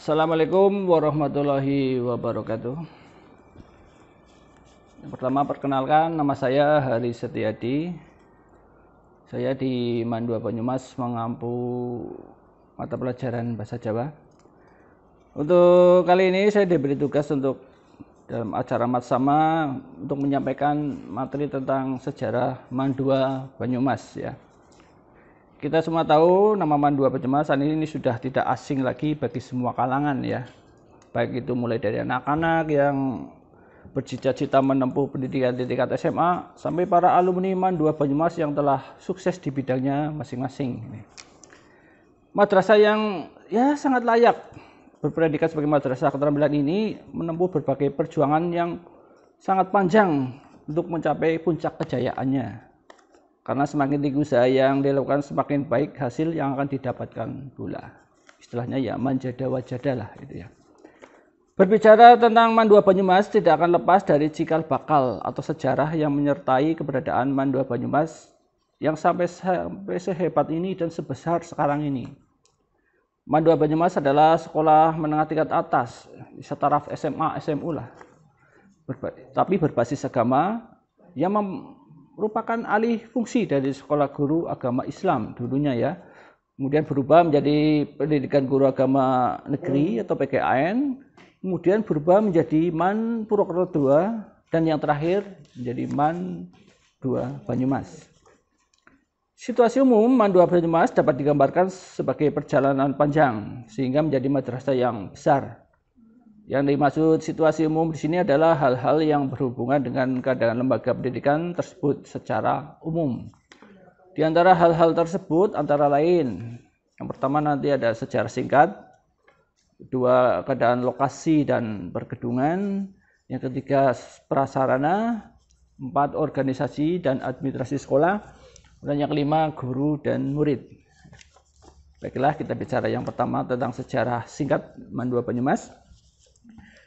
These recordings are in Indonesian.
Assalamualaikum warahmatullahi wabarakatuh. Yang pertama, perkenalkan, nama saya Hari Setiadi. Saya di MAN 2 Banyumas mengampu mata pelajaran Bahasa Jawa. Untuk kali ini saya diberi tugas untuk dalam acara Matsama untuk menyampaikan materi tentang sejarah MAN 2 Banyumas ya. Kita semua tahu nama MAN 2 Banyumas ini sudah tidak asing lagi bagi semua kalangan ya. Baik itu mulai dari anak-anak yang bercita-cita menempuh pendidikan di tingkat SMA sampai para alumni MAN 2 Banyumas yang telah sukses di bidangnya masing-masing. Madrasah yang sangat layak berpredikat sebagai madrasah keterampilan ini menempuh berbagai perjuangan yang sangat panjang untuk mencapai puncak kejayaannya. Karena semakin tinggi usaha yang dilakukan, semakin baik hasil yang akan didapatkan pula. Istilahnya ya manjada wajada lah itu ya. Berbicara tentang MAN 2 Banyumas tidak akan lepas dari cikal bakal atau sejarah yang menyertai keberadaan MAN 2 Banyumas yang sampai sehebat ini dan sebesar sekarang ini. MAN 2 Banyumas adalah sekolah menengah tingkat atas, setaraf SMA, SMU lah. Tapi berbasis agama yang merupakan alih fungsi dari sekolah guru agama Islam dulunya ya. Kemudian berubah menjadi pendidikan guru agama negeri atau PGAN. Kemudian berubah menjadi MAN Purwokerto II dan yang terakhir menjadi MAN 2 Banyumas. Situasi umum MAN 2 Banyumas dapat digambarkan sebagai perjalanan panjang sehingga menjadi madrasah yang besar. Yang dimaksud situasi umum di sini adalah hal-hal yang berhubungan dengan keadaan lembaga pendidikan tersebut secara umum. Di antara hal-hal tersebut antara lain, yang pertama nanti ada sejarah singkat, kedua keadaan lokasi dan pergedungan, yang ketiga prasarana, empat organisasi dan administrasi sekolah, dan yang kelima guru dan murid. Baiklah, kita bicara yang pertama tentang sejarah singkat MAN 2 Banyumas.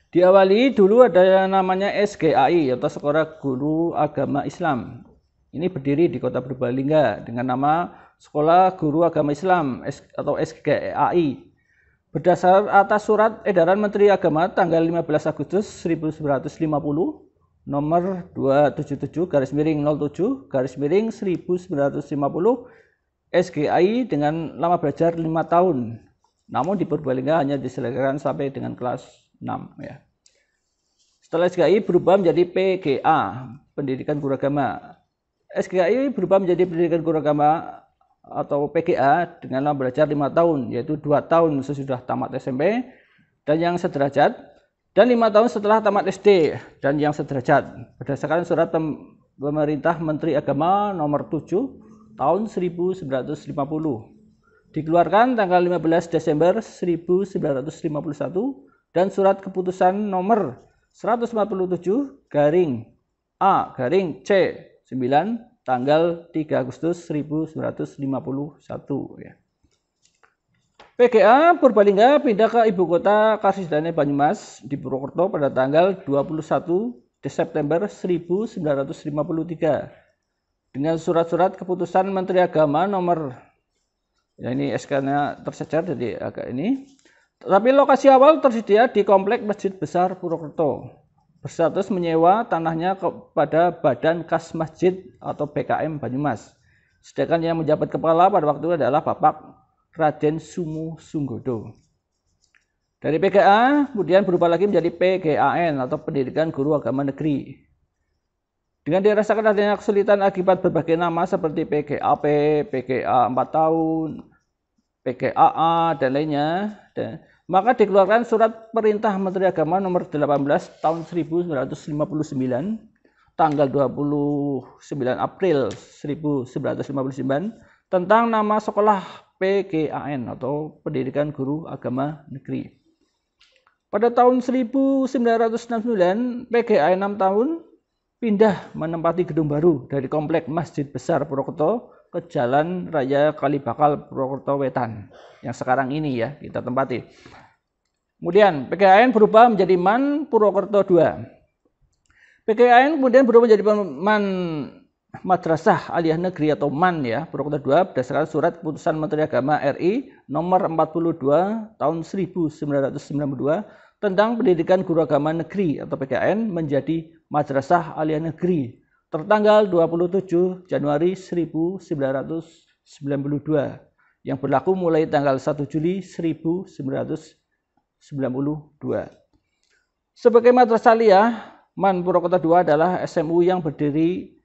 Diawali dulu ada namanya SGAI atau Sekolah Guru Agama Islam. Ini berdiri di Kota Purbalingga dengan nama Sekolah Guru Agama Islam atau SGAI. Berdasar atas surat edaran Menteri Agama tanggal 15 Agustus 1950 nomor 277/07/1950 SGAI dengan lama belajar 5 tahun. Namun di Purbalingga hanya diselenggarakan sampai dengan kelas 6 ya. Setelah SGAI berubah menjadi PGA, Pendidikan Guru Agama. SGAI berubah menjadi Pendidikan Guru Agama atau PGA dengan lama belajar 5 tahun, yaitu 2 tahun sesudah tamat SMP dan yang sederajat, dan 5 tahun setelah tamat SD dan yang sederajat. Berdasarkan surat Pemerintah Menteri Agama nomor 7 tahun 1950. Dikeluarkan tanggal 15 Desember 1951 dan surat keputusan nomor 147/A/C9 tanggal 3 Agustus 1951 ya. PGA Purbalingga pindah ke ibu kota Karsidane Banyumas di Purwokerto pada tanggal 21 September 1953 dengan surat-surat keputusan Menteri Agama nomor ini SK-nya tercecer jadi agak ini. Tetapi lokasi awal tersedia di Komplek Masjid Besar Purwokerto. Berstatus menyewa tanahnya kepada Badan Kas Masjid atau BKM Banyumas. Sedangkan yang menjabat kepala pada waktu itu adalah Bapak Raden Sumu Sunggodo. Dari PGA kemudian berubah lagi menjadi PGAN atau Pendidikan Guru Agama Negeri. Dengan dirasakan adanya kesulitan akibat berbagai nama seperti PGAP, PGA 4 tahun, PGAA dan lainnya, maka dikeluarkan surat perintah Menteri Agama nomor 18 tahun 1959 tanggal 29 April 1959 tentang nama sekolah PGAN atau Pendidikan Guru Agama Negeri. Pada tahun 1969 PGAN 6 tahun pindah menempati gedung baru dari Komplek Masjid Besar Purwokerto ke Jalan Raya Kalibakal Purwokerto Wetan yang sekarang ini ya kita tempati. Kemudian PGAN berubah menjadi MAN Purwokerto II. PGAN kemudian berubah menjadi MAN Madrasah Aliyah Negeri atau MAN ya, Purwokerto II berdasarkan surat keputusan Menteri Agama RI nomor 42 tahun 1992 tentang pendidikan guru agama negeri atau PGN menjadi Madrasah Aliyah Negeri tertanggal 27 Januari 1992 yang berlaku mulai tanggal 1 Juli 1992. Sebagai Madrasah Aliyah, MAN Purwokerto II adalah SMU yang berdiri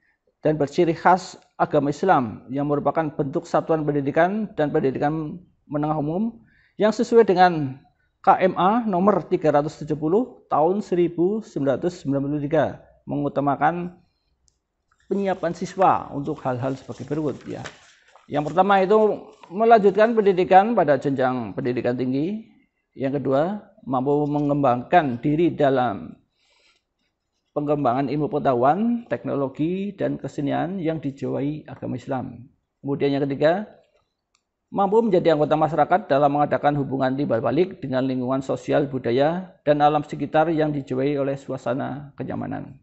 dan berciri khas agama Islam yang merupakan bentuk satuan pendidikan dan pendidikan menengah umum yang sesuai dengan KMA nomor 370 tahun 1993 mengutamakan penyiapan siswa untuk hal-hal sebagai berikut ya. Yang pertama itu melanjutkan pendidikan pada jenjang pendidikan tinggi. Yang kedua, mampu mengembangkan diri dalam pengembangan ilmu pengetahuan, teknologi, dan kesenian yang dijiwai agama Islam. Kemudian yang ketiga, mampu menjadi anggota masyarakat dalam mengadakan hubungan timbal balik dengan lingkungan sosial, budaya, dan alam sekitar yang dijiwai oleh suasana kenyamanan.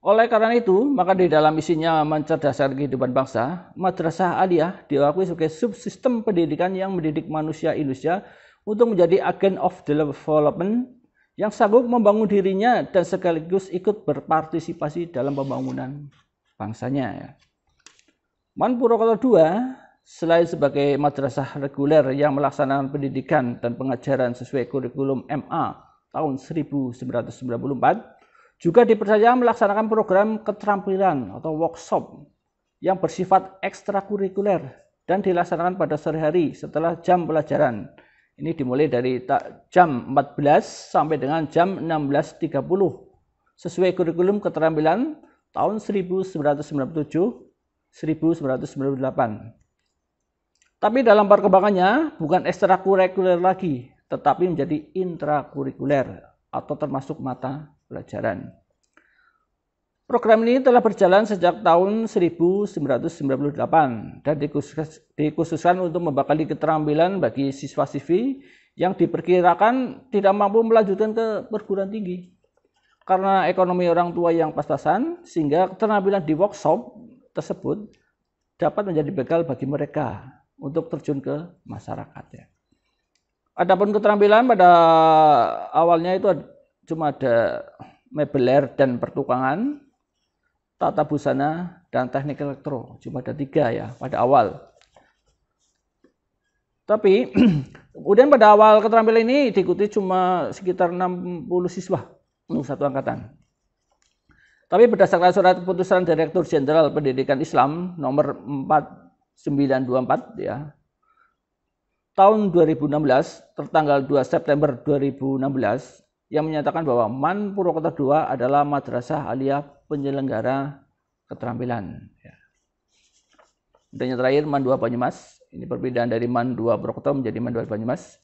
Oleh karena itu, maka di dalam isinya mencerdaskan kehidupan bangsa, Madrasah Aliyah diakui sebagai subsistem pendidikan yang mendidik manusia Indonesia untuk menjadi agent of development yang sanggup membangun dirinya dan sekaligus ikut berpartisipasi dalam pembangunan bangsanya. Ya. MAN Purwokerto II selain sebagai madrasah reguler yang melaksanakan pendidikan dan pengajaran sesuai kurikulum MA tahun 1994, juga dipercaya melaksanakan program keterampilan atau workshop yang bersifat ekstrakurikuler dan dilaksanakan pada sore hari setelah jam pelajaran. Ini dimulai dari jam 14 sampai dengan jam 16.30 sesuai kurikulum keterampilan tahun 1997-1998. Tapi dalam perkembangannya bukan ekstrakurikuler lagi, tetapi menjadi intrakurikuler atau termasuk mata pelajaran. Program ini telah berjalan sejak tahun 1998 dan dikhususkan untuk membekali keterampilan bagi siswa-siswi yang diperkirakan tidak mampu melanjutkan ke perguruan tinggi karena ekonomi orang tua yang pas-pasan, sehingga keterampilan di workshop tersebut dapat menjadi bekal bagi mereka untuk terjun ke masyarakat. Ya. Adapun keterampilan pada awalnya itu cuma ada mebeler dan pertukangan, tata busana, dan teknik elektro. Cuma ada 3 ya pada awal. Tapi kemudian pada awal keterampilan ini diikuti cuma sekitar 60 siswa untuk satu angkatan. Tapi berdasarkan surat keputusan Direktur Jenderal Pendidikan Islam nomor 4924 ya, tahun 2016 tertanggal 2 September 2016 yang menyatakan bahwa MAN Purwokerto II adalah Madrasah Aliyah penyelenggara keterampilan. Dan yang terakhir MAN 2 Banyumas. Ini perbedaan dari MAN 2 Purwokerto menjadi MAN 2 Banyumas.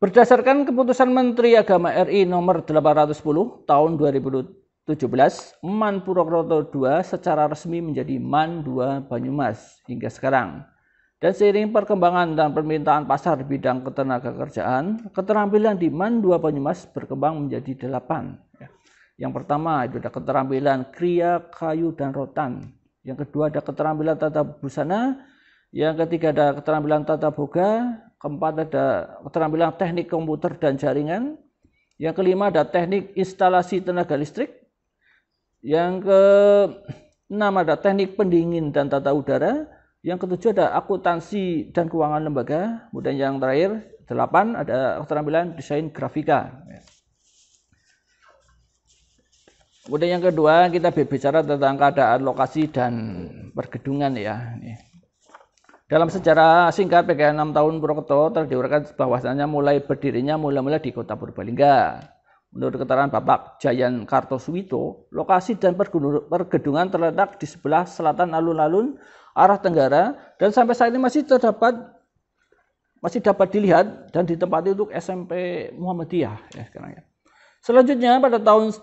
Berdasarkan keputusan Menteri Agama RI nomor 810 tahun 2017, MAN Purwokerto II secara resmi menjadi MAN 2 Banyumas hingga sekarang. Dan seiring perkembangan dan permintaan pasar di bidang ketenagakerjaan, keterampilan di MAN 2 Banyumas berkembang menjadi 8. Yang pertama itu ada keterampilan kriya, kayu, dan rotan. Yang kedua ada keterampilan tata busana. Yang ketiga ada keterampilan tata boga. Keempat ada keterampilan teknik komputer dan jaringan. Yang kelima ada teknik instalasi tenaga listrik. Yang keenam ada teknik pendingin dan tata udara. Yang ketujuh ada akuntansi dan keuangan lembaga. Kemudian yang terakhir 8 ada keterampilan desain grafika. Kemudian yang kedua kita berbicara tentang keadaan lokasi dan pergedungan ya. Dalam sejarah singkat PGN 6 tahun Purwokerto terdiurkan bahwasannya mulai berdirinya mula-mula di kota Purbalingga. Menurut keterangan Bapak Jayan Kartosuwito, lokasi dan pergedungan terletak di sebelah selatan alun-alun arah tenggara dan sampai saat ini masih dapat dilihat dan ditempati untuk SMP Muhammadiyah ya sekarang ya. Selanjutnya pada tahun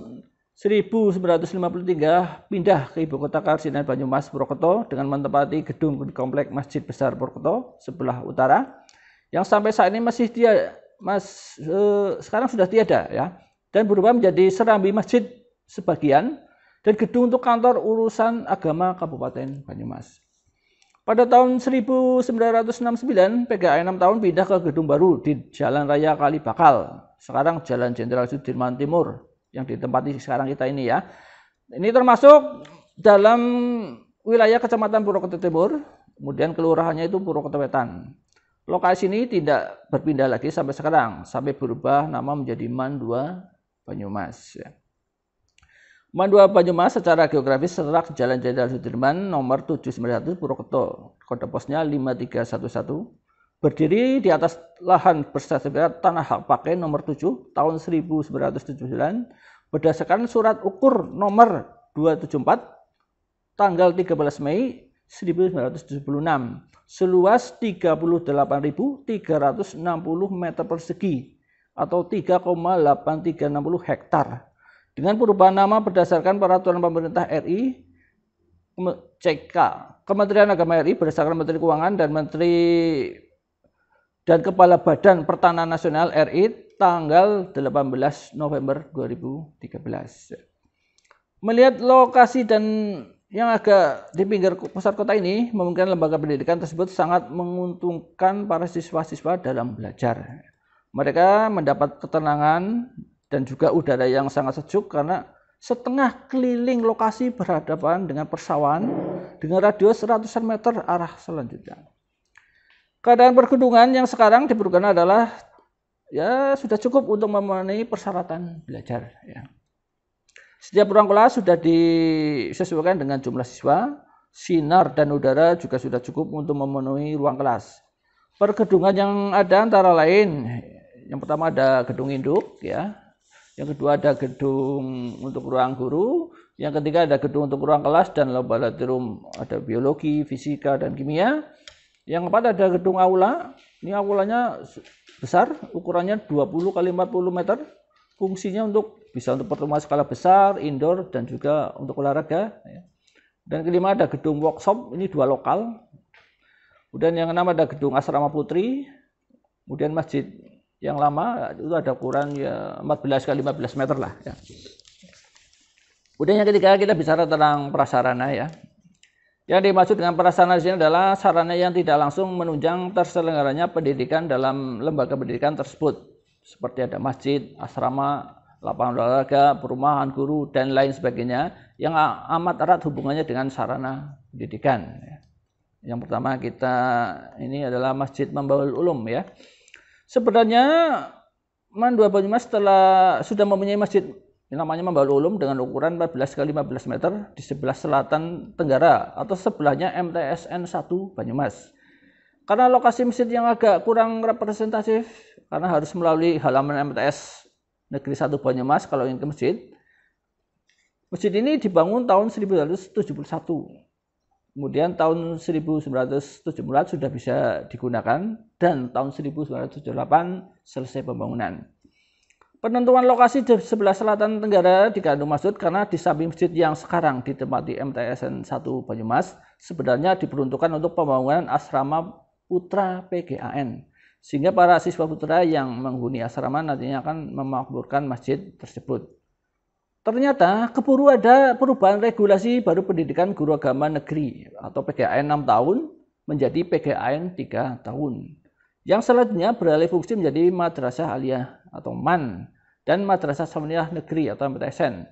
1953 pindah ke ibu kota Karsinan Banyumas Purwokerto dengan menempati gedung di komplek Masjid Besar Purwokerto sebelah utara yang sampai saat ini sekarang sudah tiada ya dan berubah menjadi serambi masjid sebagian dan gedung untuk kantor urusan agama Kabupaten Banyumas. Pada tahun 1969, PGAN 6 tahun pindah ke gedung baru di Jalan Raya Kalibakal, sekarang Jalan Jenderal Sudirman Timur, yang ditempati sekarang kita ini ya. Ini termasuk dalam wilayah Kecamatan Purwokerto Timur, kemudian kelurahannya itu Purwokerto Wetan. Lokasi ini tidak berpindah lagi sampai sekarang, sampai berubah nama menjadi MAN 2 Banyumas. MAN 2 Banyumas secara geografis terletak Jalan Jenderal Sudirman nomor 791 Purwokerto, kode posnya 5311, berdiri di atas lahan bersertifikat tanah hak pakai nomor 7 tahun 1979 berdasarkan surat ukur nomor 274 tanggal 13 Mei 1976, seluas 38.360 meter persegi atau 3,8360 hektar. Dengan perubahan nama berdasarkan peraturan pemerintah RI CK, Kementerian Agama RI berdasarkan Menteri Keuangan dan Kepala Badan Pertanahan Nasional RI tanggal 18 November 2013. Melihat lokasi dan yang agak di pinggir pusat kota ini, memungkinkan lembaga pendidikan tersebut sangat menguntungkan para siswa-siswa dalam belajar. Mereka mendapat ketenangan dan juga udara yang sangat sejuk karena setengah keliling lokasi berhadapan dengan persawahan dengan radius ratusan meter arah selanjutnya. Keadaan pergunungan yang sekarang diperlukan adalah ya sudah cukup untuk memenuhi persyaratan belajar. Ya. Setiap ruang kelas sudah disesuaikan dengan jumlah siswa, sinar dan udara juga sudah cukup untuk memenuhi ruang kelas. Pergedungan yang ada antara lain, yang pertama ada gedung induk, ya. Yang kedua ada gedung untuk ruang guru, yang ketiga ada gedung untuk ruang kelas dan laboratorium, ada biologi, fisika dan kimia. Yang keempat ada gedung aula. Ini aulanya besar, ukurannya 20 x 40 meter. Fungsinya bisa untuk pertemuan skala besar, indoor, dan juga untuk olahraga. Dan kelima ada gedung workshop, ini 2 lokal. Kemudian yang keenam ada gedung asrama putri. Kemudian masjid yang lama itu ada ukuran ya 14 x 15 meter lah. Ya. Kemudian yang ketiga kita bicara tentang prasarana ya. Yang dimaksud dengan prasarana di sini adalah sarana yang tidak langsung menunjang terselenggaranya pendidikan dalam lembaga pendidikan tersebut. Seperti ada masjid, asrama, lapangan olahraga, perumahan guru, dan lain sebagainya yang amat erat hubungannya dengan sarana pendidikan. Yang pertama ini adalah Masjid Mambaul Ulum ya. Sebenarnya MAN 2 Banyumas sudah mempunyai masjid yang namanya Mambaul Ulum dengan ukuran 14 x 15 meter di sebelah selatan tenggara atau sebelahnya MTSN 1 Banyumas. Karena lokasi masjid yang agak kurang representatif, karena harus melalui halaman MTS Negeri 1 Banyumas kalau ingin ke masjid. Masjid ini dibangun tahun 1971. Kemudian tahun 1974 sudah bisa digunakan dan tahun 1978 selesai pembangunan. Penentuan lokasi di sebelah selatan tenggara dikandung maksud karena di samping masjid yang sekarang ditempati MTSN 1 Banyumas sebenarnya diperuntukkan untuk pembangunan asrama putra PGAN. Sehingga para siswa putra yang menghuni asrama nantinya akan memakmurkan masjid tersebut. Ternyata keburu ada perubahan regulasi baru pendidikan guru agama negeri atau PGAN 6 tahun menjadi PGAN 3 tahun. Yang selanjutnya beralih fungsi menjadi Madrasah Aliyah atau MAN dan Madrasah Sanawiyah Negeri atau MTSN.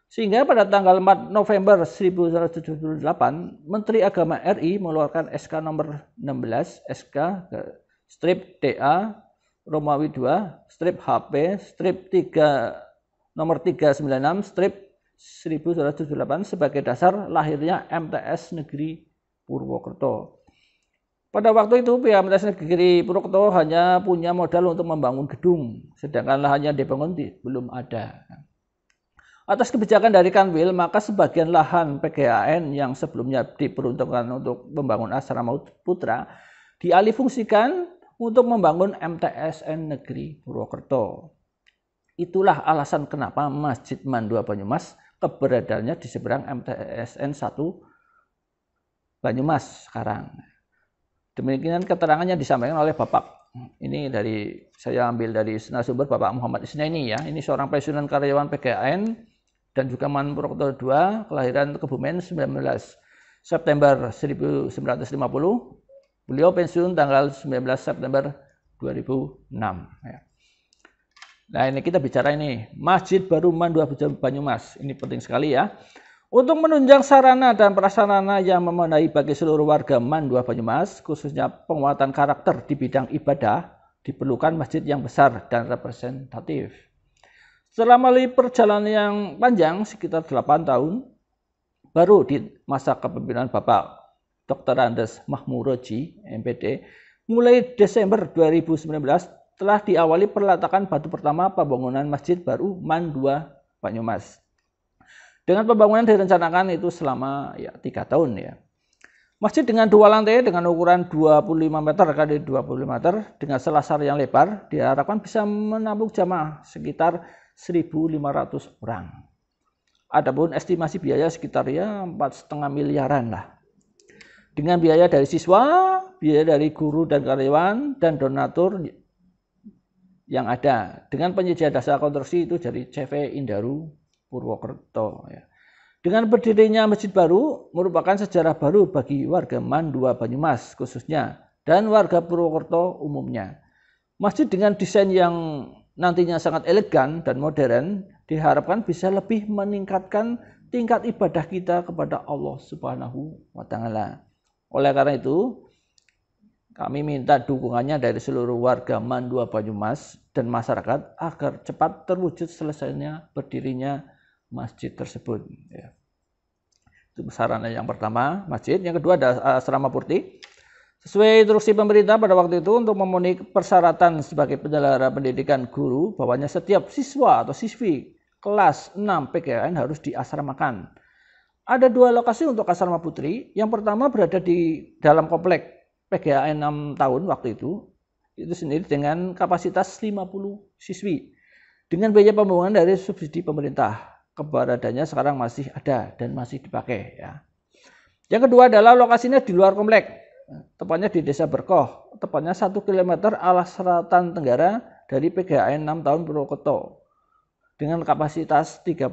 Sehingga pada tanggal 4 November 1978, Menteri Agama RI mengeluarkan SK nomor 16, SK strip DA Romawi 2, strip HP, strip 3 nomor 396, strip 1978 sebagai dasar lahirnya MTS Negeri Purwokerto. Pada waktu itu pihak MTS Negeri Purwokerto hanya punya modal untuk membangun gedung, sedangkan lahan yang dibangun belum ada. Atas kebijakan dari Kanwil, maka sebagian lahan PGAN yang sebelumnya diperuntukkan untuk membangun asrama putra dialihfungsikan untuk membangun MTSN Negeri Purwokerto. Itulah alasan kenapa Masjid MAN 2 Banyumas keberadaannya di seberang MTSN 1 Banyumas sekarang. Demikian keterangannya disampaikan oleh Bapak. Ini saya ambil dari narasumber Bapak Muhammad Isnaini ya. Ini seorang pensiunan karyawan PGAN dan juga Man Purwokerto II, kelahiran Kebumen 19 September 1950. Beliau pensiun tanggal 19 September 2006. Ya. Nah, ini kita bicara ini Masjid Baru Man 2 Banyumas. Ini penting sekali ya. Untuk menunjang sarana dan prasarana yang memenuhi bagi seluruh warga Man 2 Banyumas, khususnya penguatan karakter di bidang ibadah, diperlukan masjid yang besar dan representatif. Setelah melalui perjalanan yang panjang, sekitar 8 tahun, baru di masa kepemimpinan Bapak Dr. Andes Mahmuroji, MPD, mulai Desember 2019, telah diawali perletakan batu pertama pembangunan Masjid Baru Man 2 Banyumas. Dengan pembangunan direncanakan itu selama 3 tahun ya. Masjid dengan 2 lantai dengan ukuran 25 meter kali 25 meter dengan selasar yang lebar diharapkan bisa menampung jamaah sekitar 1.500 orang. Adapun estimasi biaya sekitar 4,5 miliaran lah. Dengan biaya dari siswa, biaya dari guru dan karyawan dan donatur yang ada. Dengan penyediaan dasar konstruksi itu dari CV Indaru Purwokerto. Ya. Dengan berdirinya masjid baru merupakan sejarah baru bagi warga Man 2 Banyumas khususnya dan warga Purwokerto umumnya. Masjid dengan desain yang nantinya sangat elegan dan modern diharapkan bisa lebih meningkatkan tingkat ibadah kita kepada Allah Subhanahu wa Ta'ala. Oleh karena itu, kami minta dukungannya dari seluruh warga Man 2 Banyumas dan masyarakat agar cepat terwujud selesainya berdirinya masjid tersebut. Ya. Itu sarana yang pertama, masjid. Yang kedua ada asrama Purti. Sesuai instruksi pemerintah pada waktu itu untuk memenuhi persyaratan sebagai penyelenggara pendidikan guru, bahwanya setiap siswa atau siswi kelas 6 PGAN harus diasramakan. Ada 2 lokasi untuk asrama putri. Yang pertama berada di dalam komplek PGAN 6 tahun waktu itu sendiri dengan kapasitas 50 siswi. Dengan biaya pembangunan dari subsidi pemerintah. Keberadaannya sekarang masih ada dan masih dipakai ya. Yang kedua adalah lokasinya di luar komplek, tepatnya di Desa Berkoh, tepatnya 1 km arah selatan tenggara dari PGAN 6 tahun Purwokerto dengan kapasitas 30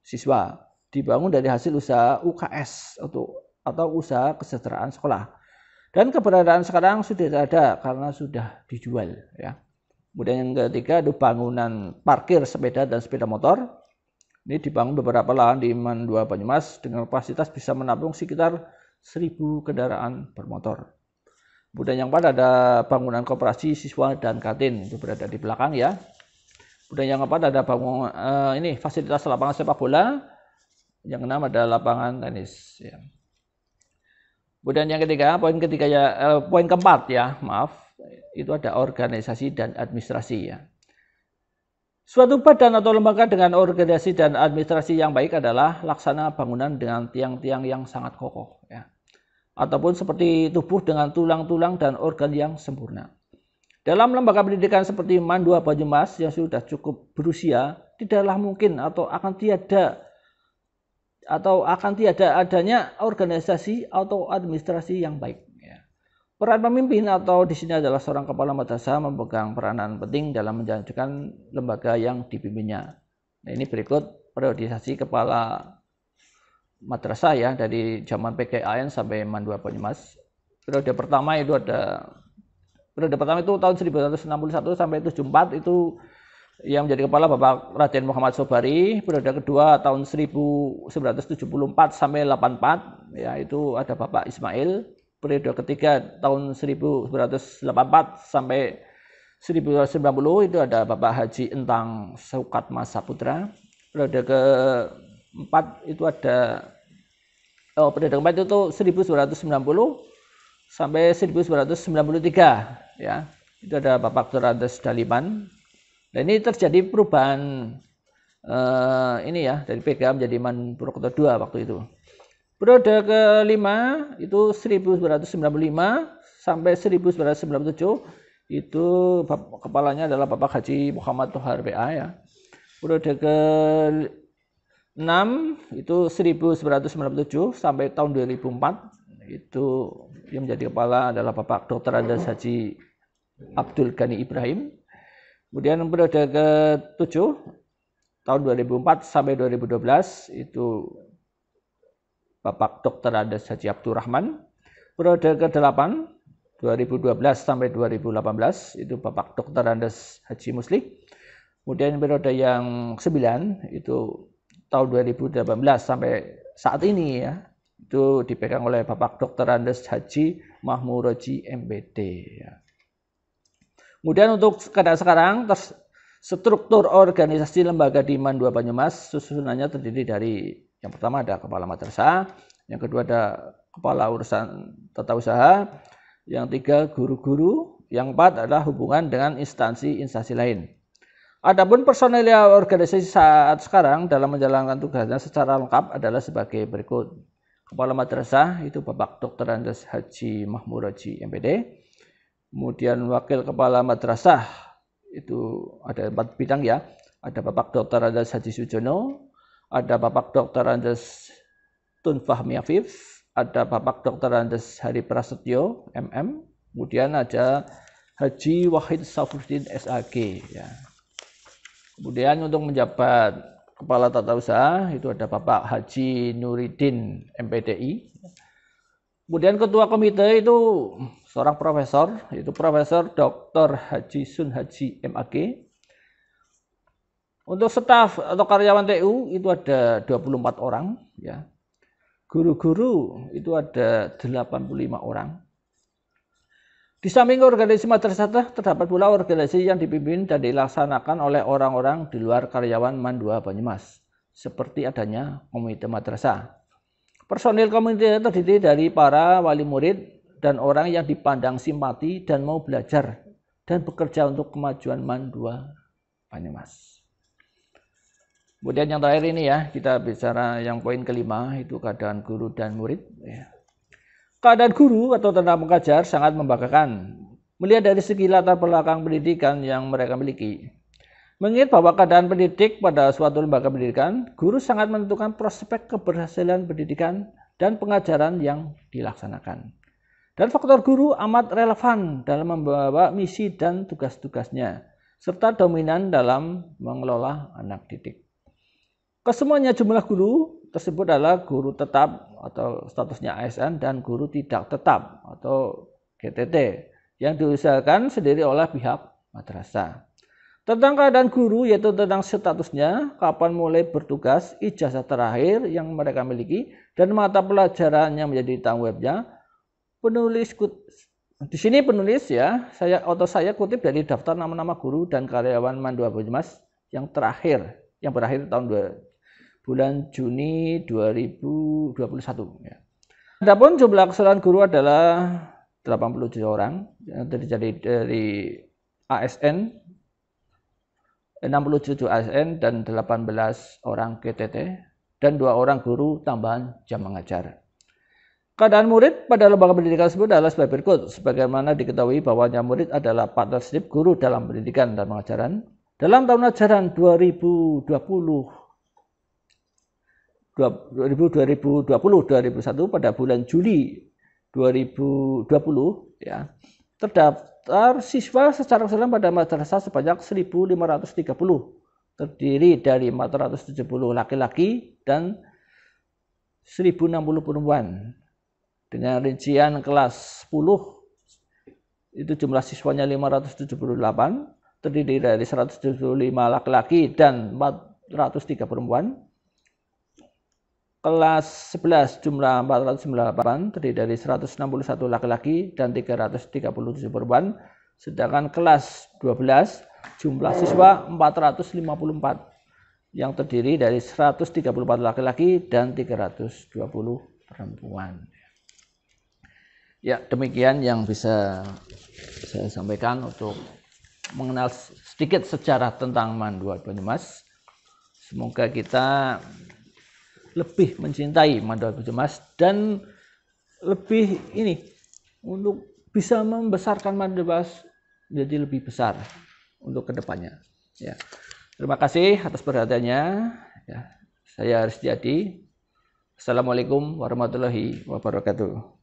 siswa. Dibangun dari hasil usaha UKS atau usaha kesejahteraan sekolah. Dan keberadaan sekarang sudah ada karena sudah dijual ya. Kemudian yang ketiga itu bangunan parkir sepeda dan sepeda motor. Ini dibangun beberapa lahan di Man 2 Banyumas dengan kapasitas bisa menampung sekitar 1.000 kendaraan bermotor. Kemudian yang keempat ada bangunan koperasi siswa dan kantin, itu berada di belakang ya. Kemudian yang keempat ada bangunan ini fasilitas lapangan sepak bola. Yang keenam ada lapangan tenis ya. Kemudian yang ketiga, poin keempat ya, itu ada organisasi dan administrasi ya. Suatu badan atau lembaga dengan organisasi dan administrasi yang baik adalah laksana bangunan dengan tiang-tiang yang sangat kokoh ya. Ataupun seperti tubuh dengan tulang-tulang dan organ yang sempurna. Dalam lembaga pendidikan seperti Man 2 Banyumas yang sudah cukup berusia, tidaklah mungkin atau akan tiada adanya organisasi atau administrasi yang baik. Peran pemimpin atau di sini adalah seorang kepala madrasah memegang peranan penting dalam menjalankan lembaga yang dipimpinnya. Nah, ini berikut periodisasi kepala madrasah ya dari zaman PGAN sampai Man 2 Banyumas. Periode pertama itu tahun 1961 sampai 74 itu yang menjadi kepala Bapak Raden Muhammad Sobari. Periode kedua tahun 1974 sampai 84 ya itu ada Bapak Ismail. Periode ketiga tahun 1984 sampai 1990 itu ada Bapak Haji Entang Saukat Masaputra. Periode keempat itu periode keempat itu 1990 sampai 1993 ya. Itu ada Bapak Dr. Andes Daliman. Dan ini terjadi perubahan ini ya dari PGA menjadi Man Purwokerto II waktu itu. Periode kelima itu 1995 sampai 1997 itu kepalanya adalah Bapak Haji Muhammad Tohar PA ya. Periode ke-6 itu 1997 sampai tahun 2004 itu yang menjadi kepala adalah Bapak Dr. Andes Haji Abdul Ghani Ibrahim. Kemudian periode ke-7 tahun 2004 sampai 2012 itu Bapak Dr. Andes Haji Abdurrahman. Periode ke-8 2012 sampai 2018 itu Bapak Dr. Andes Haji Musli. Kemudian periode yang 9 itu tahun 2018 sampai saat ini ya, itu dipegang oleh Bapak Dr. Andes Haji Mahmuroji MPD ya. Kemudian untuk keadaan sekarang, struktur organisasi lembaga di MAN 2 Banyumas susunannya terdiri dari yang pertama ada kepala madrasah, yang kedua ada kepala urusan tata usaha, yang tiga guru-guru, yang empat adalah hubungan dengan instansi-instansi lain. Adapun personil organisasi saat sekarang dalam menjalankan tugasnya secara lengkap adalah sebagai berikut. Kepala madrasah itu Bapak Dr. Andes Haji Mahmuroji MPD. Kemudian wakil kepala madrasah itu ada 4 bidang ya. Ada Bapak Dr. Andes Haji Sujono, ada Bapak Dr. Andes Tun Fahmi Afif, ada Bapak Dr. Andes Hari Prasetyo MM, kemudian ada Haji Wahid Safruddin SAG ya. Kemudian untuk menjabat kepala tata usaha itu ada Bapak Haji Nuridin MPDI. Kemudian ketua komite itu seorang profesor, yaitu Profesor Dr. Haji Sun Haji MAG. Untuk staf atau karyawan TU itu ada 24 orang ya. Guru-guru itu ada 85 orang. Di samping organisasi madrasah terdapat pula organisasi yang dipimpin dan dilaksanakan oleh orang-orang di luar karyawan MAN 2 Banyumas, seperti adanya komite madrasah. Personil komite terdiri dari para wali murid dan orang yang dipandang simpati dan mau belajar dan bekerja untuk kemajuan MAN 2 Banyumas. Kemudian yang terakhir ini ya, kita bicara yang poin kelima, itu keadaan guru dan murid. Keadaan guru atau tenaga pengajar sangat membanggakan melihat dari segi latar belakang pendidikan yang mereka miliki. Mengingat bahwa keadaan pendidik pada suatu lembaga pendidikan, guru sangat menentukan prospek keberhasilan pendidikan dan pengajaran yang dilaksanakan. Dan faktor guru amat relevan dalam membawa misi dan tugas-tugasnya, serta dominan dalam mengelola anak didik. Kesemuanya jumlah guru tersebut adalah guru tetap atau statusnya ASN dan guru tidak tetap atau GTT yang diusahakan sendiri oleh pihak madrasah. Tentang keadaan guru yaitu tentang statusnya, kapan mulai bertugas, ijazah terakhir yang mereka miliki, dan mata pelajaran yang menjadi tanggung jawabnya. Penulis di sini penulis ya, saya kutip dari daftar nama-nama guru dan karyawan MAN 2 Banyumas yang berakhir tahun bulan Juni 2021 ya. Adapun jumlah keseluruhan guru adalah 87 orang yang terdiri dari ASN 67 ASN dan 18 orang GTT dan 2 orang guru tambahan jam mengajar. Keadaan murid pada lembaga pendidikan tersebut adalah sebagai berikut. Sebagaimana diketahui bahwanya murid adalah partnership guru dalam pendidikan dan pengajaran. Dalam tahun ajaran 2020-2021 pada bulan Juli 2020 ya, terdaftar siswa secara keseluruhan pada madrasah sebanyak 1.530, terdiri dari 470 laki-laki dan 1.060 perempuan. Dengan rincian kelas 10 itu jumlah siswanya 578, terdiri dari 175 laki-laki dan 403 perempuan. Kelas 11 jumlah 498, terdiri dari 161 laki-laki dan 337 perempuan. Sedangkan kelas 12 jumlah siswa 454 yang terdiri dari 134 laki-laki dan 320 perempuan. Ya, demikian yang bisa saya sampaikan untuk mengenal sedikit sejarah tentang MAN 2 Banyumas. Semoga kita lebih mencintai MAN 2 Banyumas dan lebih untuk bisa membesarkan MAN 2 Banyumas menjadi lebih besar untuk kedepannya. Ya. Terima kasih atas perhatiannya. Ya. Saya Aris Jati. Assalamualaikum warahmatullahi wabarakatuh.